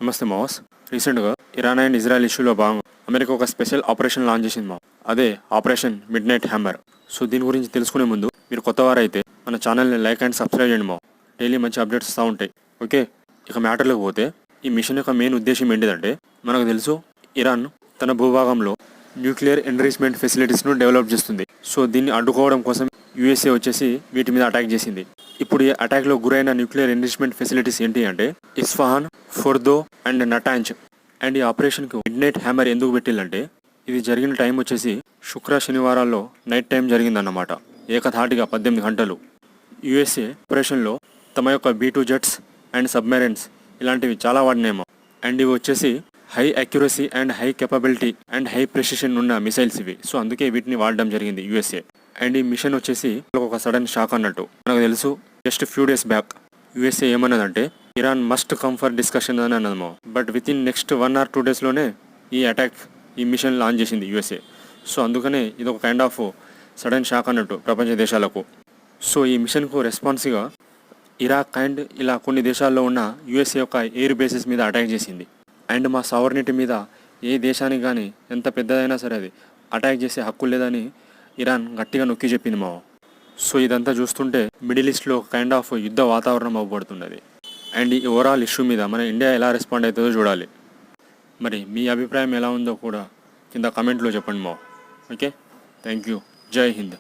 నమస్తే మాస్. రీసెంట్గా Iran and Israel ఇష్యూలో భాగంగా అమెరికా ఒక స్పెషల్ ఆపరేషన్ లాంచ్ చేసింది మా. అదే operation mid night hammer. So దీని గురించి తెలుసుకునే ముందు మీరు కొత్తవారైతే మన ఛానల్ని లైక్ అండ్ సబ్స్క్రైబ్ చేయండి మా. డైలీ మంచి అప్డేట్స్ వస్తూ ఉంటాయి. ఓకే, ఇక మ్యాటర్లోకి పోతే ఈ మిషన్ యొక్క మెయిన్ ఉద్దేశం ఏంటిదంటే, మనకు తెలుసు ఇరాన్ తన భూభాగంలో న్యూక్లియర్ ఎన్రిచ్మెంట్ ఫెసిలిటీస్ను డెవలప్ చేస్తుంది. సో దీన్ని అడ్డుకోవడం కోసం యుఎస్ఏ వచ్చేసి వీటి మీద అటాక్ చేసింది. ఇప్పుడు ఈ అటాక్లో గురైన న్యూక్లియర్ ఎన్రిచ్మెంట్ ఫెసిలిటీస్ ఏంటి అంటే ఇస్ఫహాన్, ఫోర్దో అండ్ నటాంజ్. అండ్ ఈ ఆపరేషన్కి మిడ్ నైట్ హ్యామర్ ఎందుకు పెట్టిల్లంటే, ఇది జరిగిన టైం వచ్చేసి శుక్ర శనివారాల్లో నైట్ టైం జరిగిందన్నమాట. ఏకధాటిగా 18 గంటలు. యుఎస్ఏ ఆపరేషన్లో తమ యొక్క B2 జెట్స్ అండ్ సబ్మెరైన్స్ ఇలాంటివి చాలా వాడినేమో. అండ్ ఇవి వచ్చేసి high accuracy and high capability and high precision ఉన్న మిసైల్స్ ఇవి. సో అందుకే వీటిని వాడడం జరిగింది యుఎస్ఏ. అండ్ ఈ మిషన్ వచ్చేసి ఒక సడన్ షాక్ అన్నట్టు. మనకు తెలుసు just few days back USA ఏమన్నదంటే Iran must come for discussion అని అన్నదమో. But with in next 1 or 2 డేస్లోనే ఈ మిషన్ లాంచ్ చేసింది యుఎస్ఏ. సో అందుకనే ఇది ఒక కైండ్ ఆఫ్ సడన్ షాక్ అన్నట్టు ప్రపంచ దేశాలకు. సో ఈ మిషన్కు రెస్పాన్స్గా ఇరాక్ అండ్ ఇలా కొన్ని దేశాల్లో ఉన్న యుఎస్ఏ యొక్క ఎయిర్ బేసెస్ మీద అటాక్ చేసింది. అండ్ మా సావర్నిటీ మీద ఏ దేశానికి కానీ ఎంత పెద్దదైనా సరే అది అటాక్ చేసే హక్కు లేదని ఇరాన్ గట్టిగా నొక్కి చెప్పింది మా. సో ఇదంతా చూస్తుంటే మిడిల్ ఈస్ట్లో కైండ్ ఆఫ్ యుద్ధ వాతావరణం అవ్వబడుతున్నది. అండ్ ఈ ఓవరాల్ ఇష్యూ మీద మన ఇండియా ఎలా రెస్పాండ్ అవుతుందో చూడాలి. మరి మీ అభిప్రాయం ఎలా ఉందో కూడా కింద కామెంట్లో చెప్పండి మా. Okay, thank you. జై హింద్.